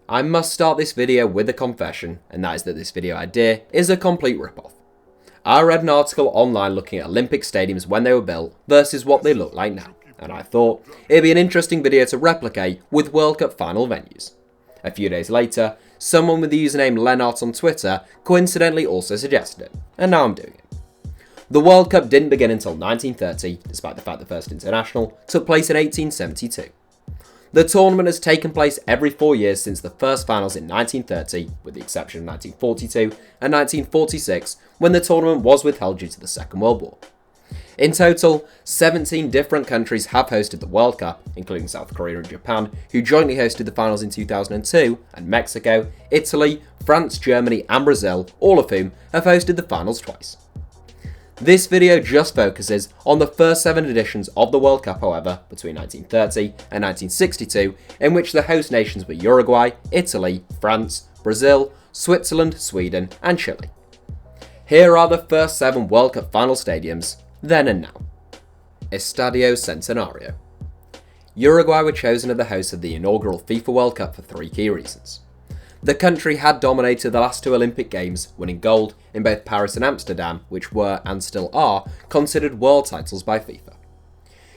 I must start this video with a confession, and that is that this video idea is a complete rip-off. I read an article online looking at Olympic stadiums when they were built versus what they look like now, and I thought it'd be an interesting video to replicate with World Cup final venues. A few days later, someone with the username Lennart on Twitter coincidentally also suggested it, and now I'm doing it. The World Cup didn't begin until 1930, despite the fact the first international took place in 1872. The tournament has taken place every 4 years since the first finals in 1930, with the exception of 1942 and 1946, when the tournament was withheld due to the Second World War. In total, 17 different countries have hosted the World Cup, including South Korea and Japan, who jointly hosted the finals in 2002, and Mexico, Italy, France, Germany and Brazil, all of whom have hosted the finals twice. This video just focuses on the first 7 editions of the World Cup, however, between 1930 and 1962, in which the host nations were Uruguay, Italy, France, Brazil, Switzerland, Sweden and Chile. Here are the first 7 World Cup final stadiums, then and now. Estadio Centenario. Uruguay were chosen as the host of the inaugural FIFA World Cup for 3 key reasons. The country had dominated the last 2 Olympic Games, winning gold in both Paris and Amsterdam, which were, and still are, considered world titles by FIFA.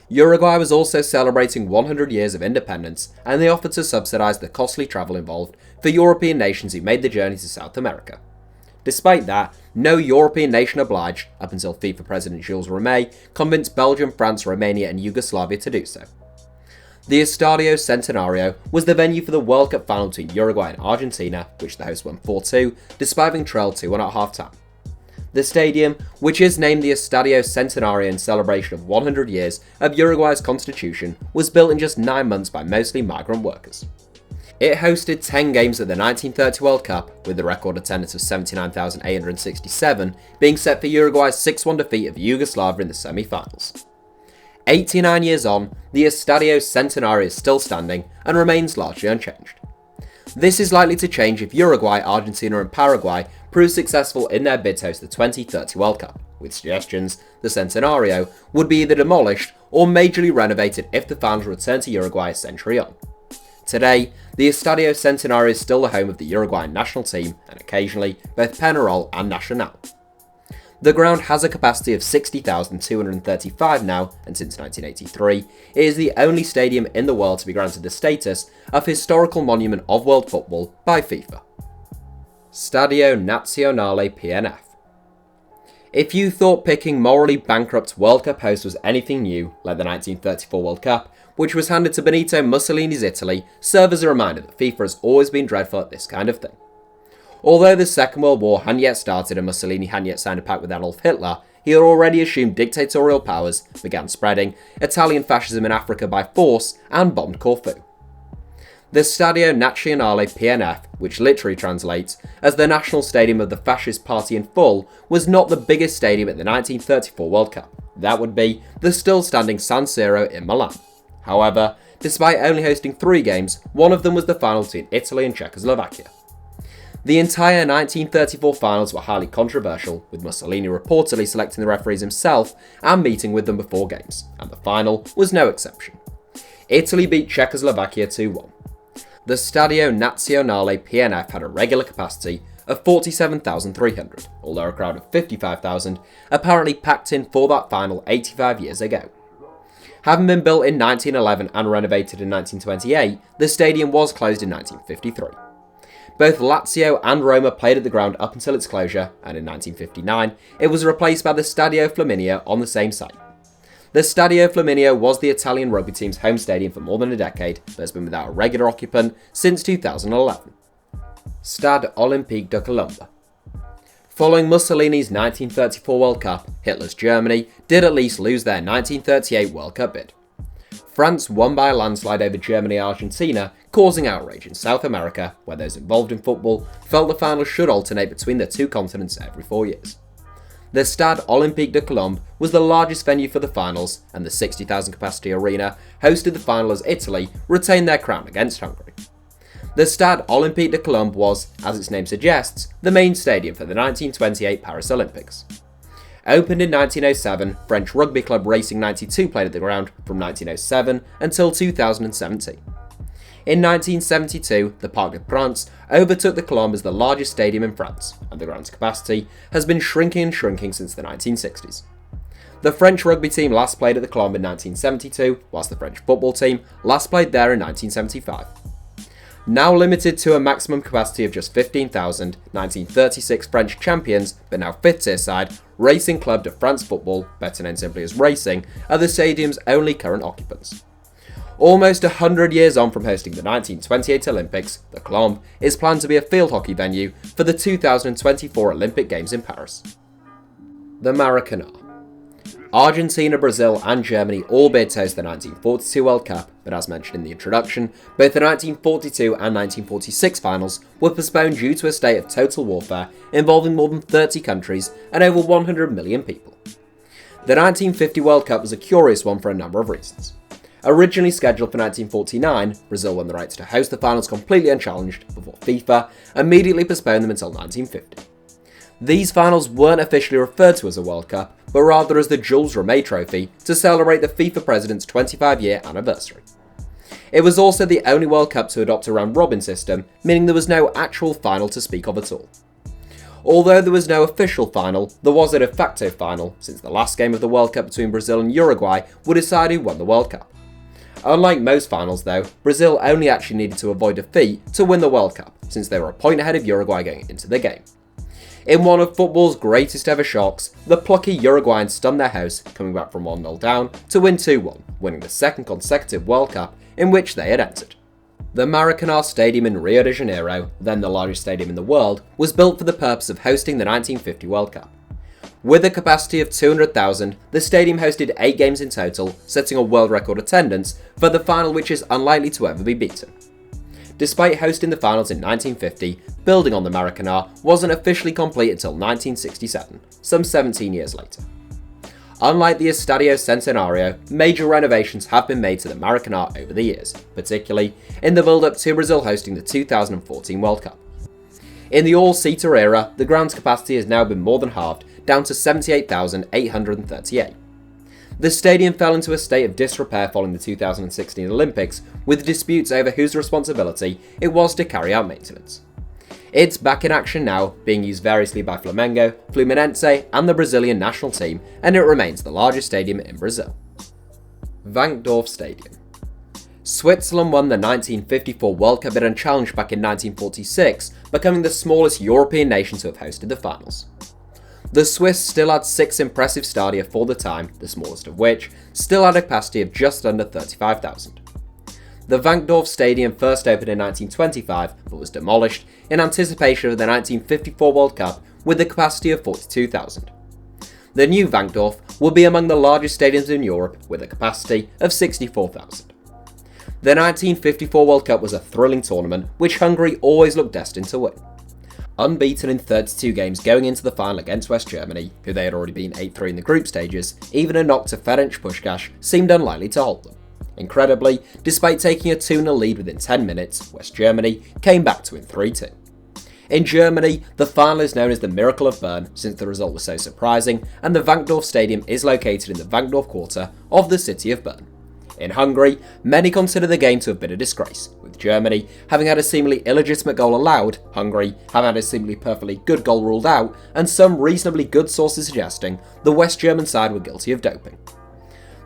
Uruguay was also celebrating 100 years of independence, and they offered to subsidise the costly travel involved for European nations who made the journey to South America. Despite that, no European nation obliged, up until FIFA President Jules Rimet convinced Belgium, France, Romania and Yugoslavia to do so. The Estadio Centenario was the venue for the World Cup final between Uruguay and Argentina, which the hosts won 4-2, despite having trailed 2-1 at half-time. The stadium, which is named the Estadio Centenario in celebration of 100 years of Uruguay's constitution, was built in just 9 months by mostly migrant workers. It hosted 10 games at the 1930 World Cup, with the record attendance of 79,867 being set for Uruguay's 6-1 defeat of Yugoslavia in the semi-finals. 89 years on, the Estadio Centenario is still standing and remains largely unchanged. This is likely to change if Uruguay, Argentina and Paraguay prove successful in their bid to host the 2030 World Cup, with suggestions the Centenario would be either demolished or majorly renovated if the finals return to Uruguay a century on. Today, the Estadio Centenario is still the home of the Uruguayan national team and occasionally both Peñarol and Nacional. The ground has a capacity of 60,235 now, and since 1983, it is the only stadium in the world to be granted the status of Historical Monument of World Football by FIFA. Stadio Nazionale PNF. If you thought picking morally bankrupt World Cup host was anything new, let the 1934 World Cup, which was handed to Benito Mussolini's Italy, serve as a reminder that FIFA has always been dreadful at this kind of thing. Although the Second World War hadn't yet started and Mussolini hadn't yet signed a pact with Adolf Hitler, he had already assumed dictatorial powers, began spreading Italian fascism in Africa by force, and bombed Corfu. The Stadio Nazionale PNF, which literally translates as the National Stadium of the Fascist Party in full, was not the biggest stadium at the 1934 World Cup. That would be the still standing San Siro in Milan. However, despite only hosting 3 games, one of them was the final between Italy and Czechoslovakia. The entire 1934 finals were highly controversial, with Mussolini reportedly selecting the referees himself and meeting with them before games, and the final was no exception. Italy beat Czechoslovakia 2-1. The Stadio Nazionale PNF had a regular capacity of 47,300, although a crowd of 55,000 apparently packed in for that final 85 years ago. Having been built in 1911 and renovated in 1928, the stadium was closed in 1953. Both Lazio and Roma played at the ground up until its closure, and in 1959, it was replaced by the Stadio Flaminio on the same site. The Stadio Flaminio was the Italian rugby team's home stadium for more than a decade, but has been without a regular occupant since 2011. Stade Olympique de Colombes. Following Mussolini's 1934 World Cup, Hitler's Germany did at least lose their 1938 World Cup bid. France won by a landslide over Germany and Argentina, causing outrage in South America, where those involved in football felt the finals should alternate between the 2 continents every 4 years. The Stade Olympique de Colombes was the largest venue for the finals, and the 60,000 capacity arena hosted the final as Italy retained their crown against Hungary. The Stade Olympique de Colombes was, as its name suggests, the main stadium for the 1928 Paris Olympics. Opened in 1907, French rugby club Racing 92 played at the ground from 1907 until 2017. In 1972, the Parc des Princes overtook the Colombes as the largest stadium in France, and the ground's capacity has been shrinking and shrinking since the 1960s. The French rugby team last played at the Colombes in 1972, whilst the French football team last played there in 1975. Now limited to a maximum capacity of just 15,000, 1936 French champions, but now fifth-tier side, Racing Club de France Football, better known simply as Racing, are the stadium's only current occupants. Almost 100 years on from hosting the 1928 Olympics, the Colombes is planned to be a field hockey venue for the 2024 Olympic Games in Paris. The Maracanã. Argentina, Brazil and Germany all bid to host the 1942 World Cup, but as mentioned in the introduction, both the 1942 and 1946 finals were postponed due to a state of total warfare involving more than 30 countries and over 100 million people. The 1950 World Cup was a curious one for a number of reasons. Originally scheduled for 1949, Brazil won the rights to host the finals completely unchallenged before FIFA immediately postponed them until 1950. These finals weren't officially referred to as a World Cup, but rather as the Jules Rimet Trophy to celebrate the FIFA president's 25-year anniversary. It was also the only World Cup to adopt a round-robin system, meaning there was no actual final to speak of at all. Although there was no official final, there was a de facto final, since the last game of the World Cup between Brazil and Uruguay would decide who won the World Cup. Unlike most finals though, Brazil only actually needed to avoid defeat to win the World Cup, since they were a point ahead of Uruguay going into the game. In one of football's greatest ever shocks, the plucky Uruguayans stunned their hosts, coming back from 1-0 down to win 2-1, winning the second consecutive World Cup in which they had entered. The Maracanã Stadium in Rio de Janeiro, then the largest stadium in the world, was built for the purpose of hosting the 1950 World Cup. With a capacity of 200,000, the stadium hosted 8 games in total, setting a world record attendance for the final which is unlikely to ever be beaten. Despite hosting the finals in 1950, building on the Maracanã wasn't officially complete until 1967, some 17 years later. Unlike the Estadio Centenario, major renovations have been made to the Maracanã over the years, particularly in the build-up to Brazil hosting the 2014 World Cup. In the all-seater era, the ground's capacity has now been more than halved, down to 78,838. The stadium fell into a state of disrepair following the 2016 Olympics, with disputes over whose responsibility it was to carry out maintenance. It's back in action now, being used variously by Flamengo, Fluminense and the Brazilian national team, and it remains the largest stadium in Brazil. Wankdorf Stadium. Switzerland won the 1954 World Cup and challenged back in 1946, becoming the smallest European nation to have hosted the finals. The Swiss still had 6 impressive stadia for the time, the smallest of which still had a capacity of just under 35,000. The Wankdorf Stadium first opened in 1925 but was demolished in anticipation of the 1954 World Cup with a capacity of 42,000. The new Wankdorf will be among the largest stadiums in Europe with a capacity of 64,000. The 1954 World Cup was a thrilling tournament which Hungary always looked destined to win. Unbeaten in 32 games going into the final against West Germany, who they had already been 8-3 in the group stages, even a knock to Ferencváros seemed unlikely to halt them. Incredibly, despite taking a 2-0 lead within 10 minutes, West Germany came back to win 3-2. In Germany, the final is known as the Miracle of Bern since the result was so surprising, and the Wankdorf Stadium is located in the Wankdorf quarter of the city of Bern. In Hungary, many consider the game to have been a disgrace, with Germany having had a seemingly illegitimate goal allowed, Hungary having had a seemingly perfectly good goal ruled out, and some reasonably good sources suggesting the West German side were guilty of doping.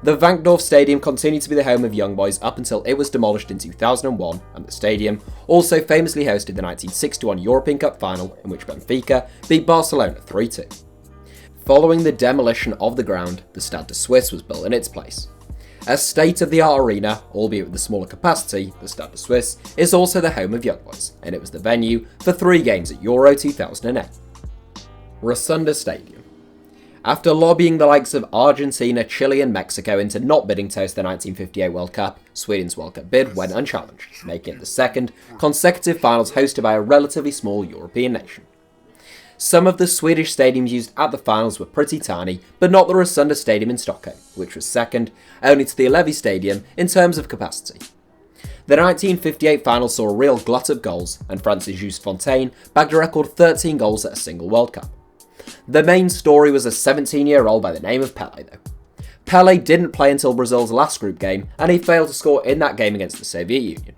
The Wankdorf Stadium continued to be the home of young boys up until it was demolished in 2001, and the stadium also famously hosted the 1961 European Cup final in which Benfica beat Barcelona 3-2. Following the demolition of the ground, the Stade de Suisse was built in its place. A state-of-the-art arena, albeit with a smaller capacity, the Stade de Suisse is also the home of young boys, and it was the venue for 3 games at Euro 2008. Råsunda Stadium. After lobbying the likes of Argentina, Chile and Mexico into not bidding to host the 1958 World Cup, Sweden's World Cup bid went unchallenged, making it the second consecutive finals hosted by a relatively small European nation. Some of the Swedish stadiums used at the finals were pretty tiny, but not the Råsunda Stadium in Stockholm, which was second only to the Ullevi Stadium in terms of capacity. The 1958 final saw a real glut of goals, and France's Just Fontaine bagged a record 13 goals at a single World Cup. The main story was a 17-year-old by the name of Pelé though. Pelé didn't play until Brazil's last group game, and he failed to score in that game against the Soviet Union.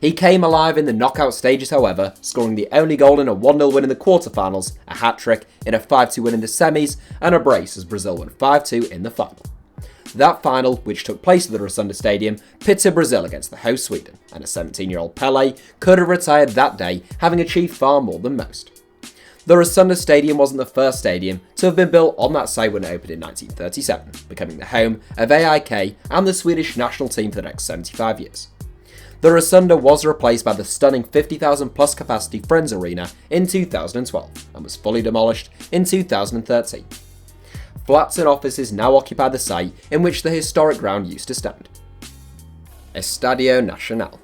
He came alive in the knockout stages, however, scoring the only goal in a 1-0 win in the quarterfinals, a hat-trick in a 5-2 win in the semis, and a brace as Brazil won 5-2 in the final. That final, which took place at the Råsunda Stadium, pitted Brazil against the host Sweden, and a 17-year-old Pelé could have retired that day, having achieved far more than most. The Råsunda Stadium wasn't the first stadium to have been built on that site when it opened in 1937, becoming the home of AIK and the Swedish national team for the next 75 years. The Råsunda was replaced by the stunning 50,000 plus capacity Friends Arena in 2012 and was fully demolished in 2013. Flats and offices now occupy the site in which the historic ground used to stand. Estadio Nacional.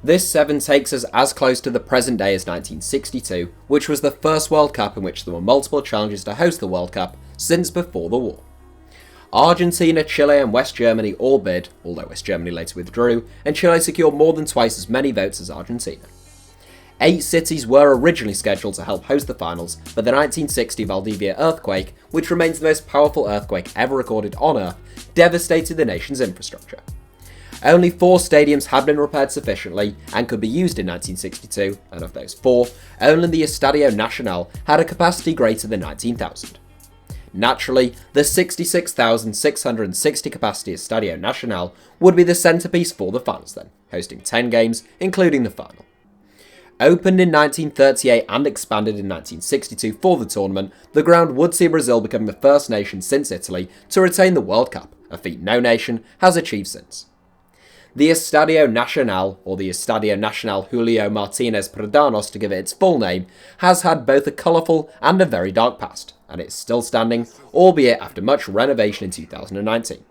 This seven takes us as close to the present day as 1962, which was the first World Cup in which there were multiple challenges to host the World Cup since before the war. Argentina, Chile and West Germany all bid, although West Germany later withdrew, and Chile secured more than twice as many votes as Argentina. 8 cities were originally scheduled to help host the finals, but the 1960 Valdivia earthquake, which remains the most powerful earthquake ever recorded on Earth, devastated the nation's infrastructure. Only 4 stadiums had been repaired sufficiently and could be used in 1962, and of those 4, only the Estadio Nacional had a capacity greater than 19,000. Naturally, the 66,660 capacity Estadio Nacional would be the centrepiece for the finals then, hosting 10 games, including the final. Opened in 1938 and expanded in 1962 for the tournament, the ground would see Brazil become the first nation since Italy to retain the World Cup, a feat no nation has achieved since. The Estadio Nacional, or the Estadio Nacional Julio Martinez Perdonos to give it its full name, has had both a colourful and a very dark past, and it's still standing, albeit after much renovation in 2019.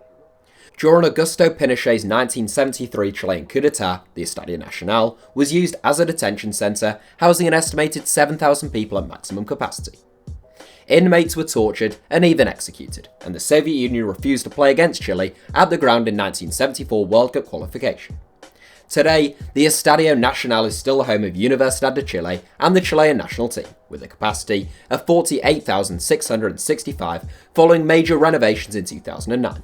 During Augusto Pinochet's 1973 Chilean coup d'etat, the Estadio Nacional was used as a detention centre, housing an estimated 7,000 people at maximum capacity. Inmates were tortured and even executed, and the Soviet Union refused to play against Chile at the ground in 1974 World Cup qualification. Today, the Estadio Nacional is still the home of Universidad de Chile and the Chilean national team, with a capacity of 48,665 following major renovations in 2009.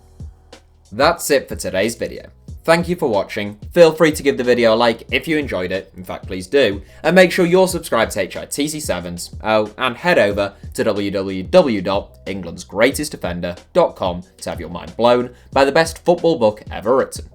That's it for today's video. Thank you for watching. Feel free to give the video a like if you enjoyed it, in fact please do, and make sure you're subscribed to HITC Sevens, and head over to www.englandsgreatestdefender.com to have your mind blown by the best football book ever written.